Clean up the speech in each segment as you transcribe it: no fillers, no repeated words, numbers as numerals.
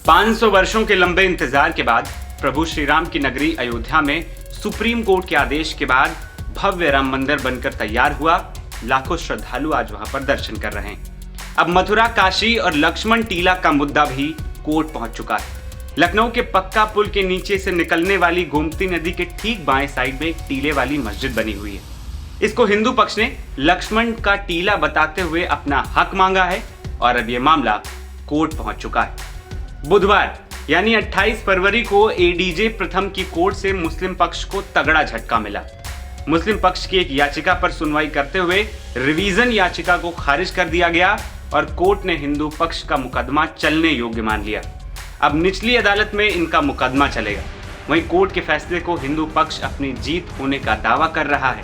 500 वर्षों के लंबे इंतजार के बाद प्रभु श्री राम की नगरी अयोध्या में सुप्रीम कोर्ट के आदेश के बाद भव्य राम मंदिर बनकर तैयार हुआ। लाखों श्रद्धालु आज वहां पर दर्शन कर रहे हैं। अब मथुरा, काशी और लक्ष्मण टीला का मुद्दा भी कोर्ट पहुंच चुका है। लखनऊ के पक्का पुल के नीचे से निकलने वाली गोमती नदी के ठीक बाएं साइड में एक टीले वाली मस्जिद बनी हुई है। इसको हिंदू पक्ष ने लक्ष्मण का टीला बताते हुए अपना हक मांगा है और अब यह मामला कोर्ट पहुंच चुका है। बुधवार यानी 28 फरवरी को एडीजे प्रथम की कोर्ट से मुस्लिम पक्ष को तगड़ा झटका मिला। मुस्लिम पक्ष की एक याचिका पर सुनवाई करते हुए रिवीजन याचिका को खारिज कर दिया गया और कोर्ट ने हिंदू पक्ष का मुकदमा चलने योग्य मान लिया। अब निचली अदालत में इनका मुकदमा चलेगा। वहीं कोर्ट के फैसले को हिंदू पक्ष अपनी जीत होने का दावा कर रहा है।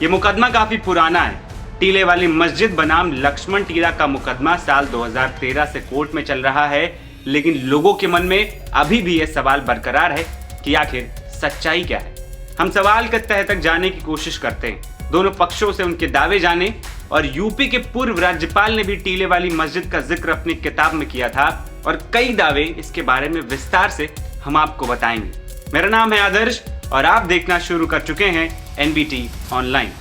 ये मुकदमा काफी पुराना है। टीले वाली मस्जिद बनाम लक्ष्मण टीला का मुकदमा साल 2013 से कोर्ट में चल रहा है, लेकिन लोगों के मन में अभी भी यह सवाल बरकरार है कि आखिर सच्चाई क्या है। हम सवाल के तह तक जाने की कोशिश करते हैं, दोनों पक्षों से उनके दावे जाने। और यूपी के पूर्व राज्यपाल ने भी टीले वाली मस्जिद का जिक्र अपनी किताब में किया था और कई दावे इसके बारे में विस्तार से हम आपको बताएंगे। मेरा नाम है आदर्श और आप देखना शुरू कर चुके हैं एनबीटी ऑनलाइन।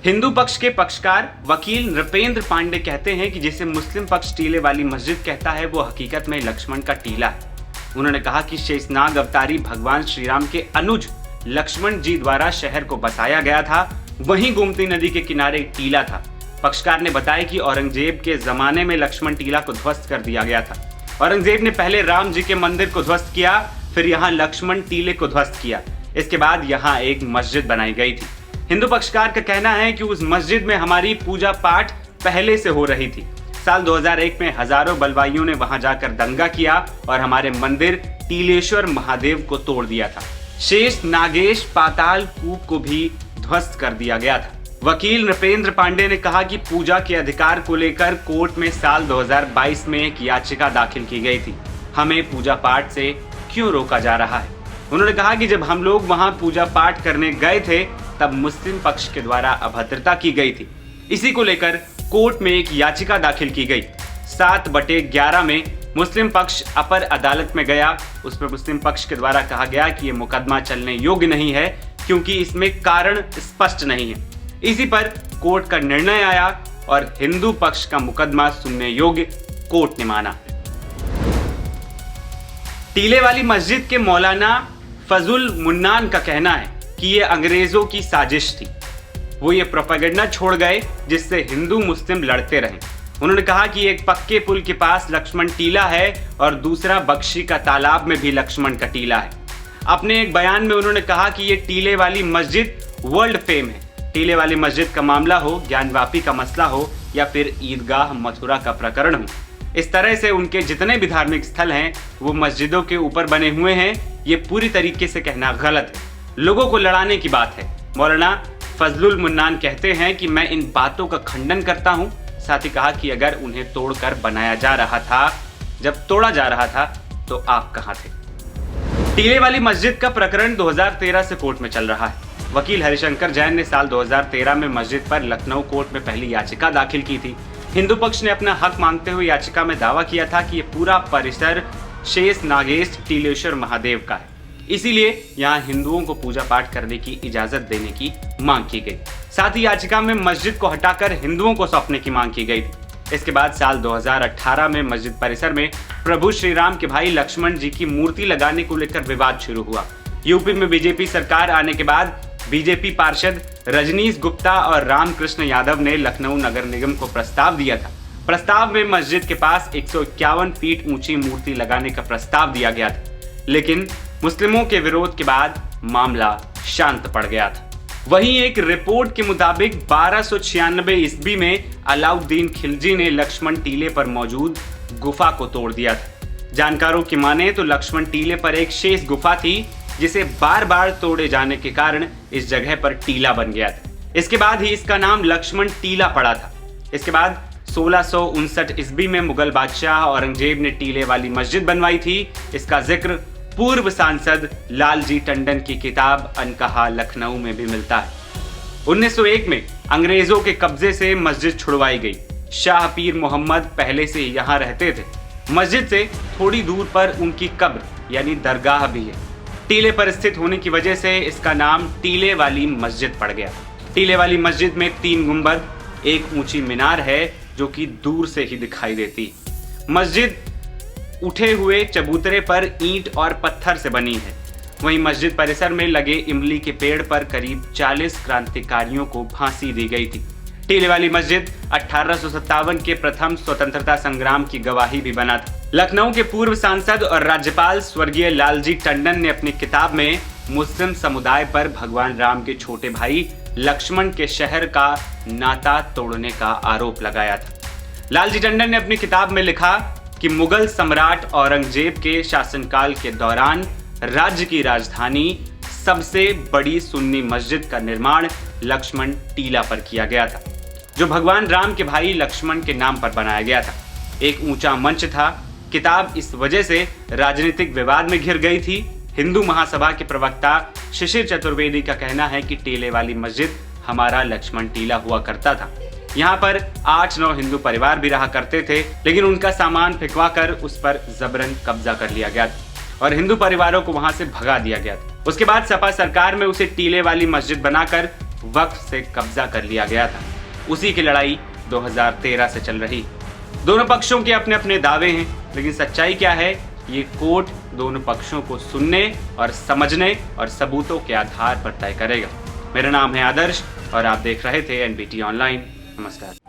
हिंदू पक्ष के पक्षकार वकील नृपेंद्र पांडे कहते हैं कि जिसे मुस्लिम पक्ष टीले वाली मस्जिद कहता है वो हकीकत में लक्ष्मण का टीला है। उन्होंने कहा कि शेषनाग अवतारी भगवान श्री राम के अनुज लक्ष्मण जी द्वारा शहर को बसाया गया था। वहीं गोमती नदी के किनारे एक टीला था। पक्षकार ने बताया कि औरंगजेब के जमाने में लक्ष्मण टीला को ध्वस्त कर दिया गया था। औरंगजेब ने पहले राम जी के मंदिर को ध्वस्त किया, फिर यहाँ लक्ष्मण टीले को ध्वस्त किया। इसके बाद यहाँ एक मस्जिद बनाई गई थी। हिंदू पक्षकार का कहना है कि उस मस्जिद में हमारी पूजा पाठ पहले से हो रही थी। साल 2001 में हजारों बलवाइयों ने वहां जाकर दंगा किया और हमारे मंदिर टीलेश्वर महादेव को तोड़ दिया था। शेष नागेश पाताल कूप को भी ध्वस्त कर दिया गया था। वकील नृपेंद्र पांडे ने कहा कि पूजा के अधिकार को लेकर कोर्ट में साल 2022 में एक याचिका दाखिल की गई थी। हमें पूजा पाठ से क्यों रोका जा रहा है? उन्होंने कहा कि जब हम लोग वहां पूजा पाठ करने गए थे तब मुस्लिम पक्ष के द्वारा अभद्रता की गई थी। इसी को लेकर कोर्ट में एक याचिका दाखिल की गई। 7/11 में मुस्लिम पक्ष अपर अदालत में गया। उस पर मुस्लिम पक्ष के द्वारा कहा गया कि यह मुकदमा चलने योग्य नहीं है क्योंकि इसमें कारण स्पष्ट नहीं है। इसी पर कोर्ट का निर्णय आया और हिंदू पक्ष का मुकदमा सुनने योग्य कोर्ट ने माना। टीले वाली मस्जिद के मौलाना फजल मुन्नान का कहना है कि यह अंग्रेजों की साजिश थी। वो ये प्रोपेगेंडा छोड़ गए जिससे हिंदू मुस्लिम लड़ते रहे। उन्होंने कहा कि एक पक्के पुल के पास लक्ष्मण टीला है और दूसरा बख्शी का तालाब में भी लक्ष्मण का टीला है। अपने एक बयान में उन्होंने कहा कि ये टीले वाली मस्जिद वर्ल्ड फेम है। टीले वाली मस्जिद का मामला हो, ज्ञानवापी का मसला हो या फिर ईदगाह मथुरा का प्रकरण हो, इस तरह से उनके जितने भी धार्मिक स्थल हैं वो मस्जिदों के ऊपर बने हुए हैं। ये पूरी तरीके से कहना गलत है, लोगों को लड़ाने की बात है। मौलाना फजलुल मुन्नान कहते हैं कि मैं इन बातों का खंडन करता हूं। साथ ही कहा कि अगर उन्हें तोड़कर बनाया जा रहा था, जब तोड़ा जा रहा था तो आप कहां थे? टीले वाली मस्जिद का प्रकरण 2013 से कोर्ट में चल रहा है। वकील हरिशंकर जैन ने साल 2013 में मस्जिद पर लखनऊ कोर्ट में पहली याचिका दाखिल की थी। हिंदू पक्ष ने अपना हक मांगते हुए याचिका में दावा किया था कि यह पूरा परिसर शेष नागेश टीलेश्वर महादेव का है, इसीलिए यहाँ हिंदुओं को पूजा पाठ करने की इजाजत देने की मांग की गई। साथ ही याचिका में मस्जिद को हटाकर हिंदुओं को सौंपने की मांग की गई थी। इसके बाद साल 2018 में मस्जिद परिसर में प्रभु श्री राम के भाई लक्ष्मण जी की मूर्ति लगाने को लेकर विवाद शुरू हुआ। यूपी में बीजेपी सरकार आने के बाद बीजेपी पार्षद रजनीश गुप्ता और रामकृष्ण यादव ने लखनऊ नगर निगम को प्रस्ताव दिया था। प्रस्ताव में मस्जिद के पास 151 फीट ऊंची मूर्ति लगाने का प्रस्ताव दिया गया था, लेकिन मुस्लिमों के विरोध के बाद मामला शांत पड़ गया था। वहीं एक रिपोर्ट के मुताबिक 1296 ईस्वी में अलाउद्दीन खिलजी ने लक्ष्मण टीले पर मौजूद गुफा को तोड़ दिया था। जानकारों की माने तो लक्ष्मण टीले पर एक शेष गुफा थी जिसे बार बार तोड़े जाने के कारण इस जगह पर टीला बन गया था। इसके बाद ही इसका नाम लक्ष्मण टीला पड़ा था। इसके बाद 1659 ईस्वी में मुगल बादशाह औरंगजेब ने टीले वाली मस्जिद बनवाई थी। इसका जिक्र पूर्व सांसद लालजी टंडन की किताब अनकहा लखनऊ में भी मिलता है। 1901 में अंग्रेजों के कब्जे से मस्जिद छुड़वाई गई। शाह पीर मोहम्मद पहले से यहाँ रहते थे। मस्जिद से थोड़ी दूर पर उनकी कब्र यानी दरगाह भी है। टीले पर स्थित होने की वजह से इसका नाम टीले वाली मस्जिद पड़ गया। टीले वाली मस्जिद में 3 गुंबद, एक ऊंची मीनार है जो कि दूर से ही दिखाई देती। मस्जिद उठे हुए चबूतरे पर ईंट और पत्थर से बनी है। वहीं मस्जिद परिसर में लगे इमली के पेड़ पर करीब 40 क्रांतिकारियों को फांसी दी गई थी। टीले वाली मस्जिद 1857 के प्रथम स्वतंत्रता संग्राम की गवाही भी बना था। लखनऊ के पूर्व सांसद और राज्यपाल स्वर्गीय लालजी टंडन ने अपनी किताब में मुस्लिम समुदाय पर भगवान राम के छोटे भाई लक्ष्मण के शहर का नाता तोड़ने का आरोप लगाया था। लालजी टंडन ने अपनी किताब में लिखा कि मुगल सम्राट औरंगजेब के शासनकाल के दौरान राज्य की राजधानी सबसे बड़ी सुन्नी मस्जिद का निर्माण लक्ष्मण टीला पर किया गया था, जो भगवान राम के भाई लक्ष्मण के नाम पर बनाया गया था। एक ऊंचा मंच था। किताब इस वजह से राजनीतिक विवाद में घिर गई थी। हिंदू महासभा के प्रवक्ता शिशिर चतुर्वेदी का कहना है कि टीले वाली मस्जिद हमारा लक्ष्मण टीला हुआ करता था। यहाँ पर 8-9 हिंदू परिवार भी रहा करते थे, लेकिन उनका सामान फिकवा कर उस पर जबरन कब्जा कर लिया गया था और हिंदू परिवारों को वहां से भगा दिया गया था। उसके बाद सपा सरकार में उसे टीले वाली मस्जिद बनाकर वक्फ से कब्जा कर लिया गया था। उसी की लड़ाई 2013 से चल रही। दोनों पक्षों के अपने अपने दावे हैं, लेकिन सच्चाई क्या है ये कोर्ट दोनों पक्षों को सुनने और समझने और सबूतों के आधार पर तय करेगा। मेरा नाम है आदर्श और आप देख रहे थे एनबीटी ऑनलाइन। नमस्कार।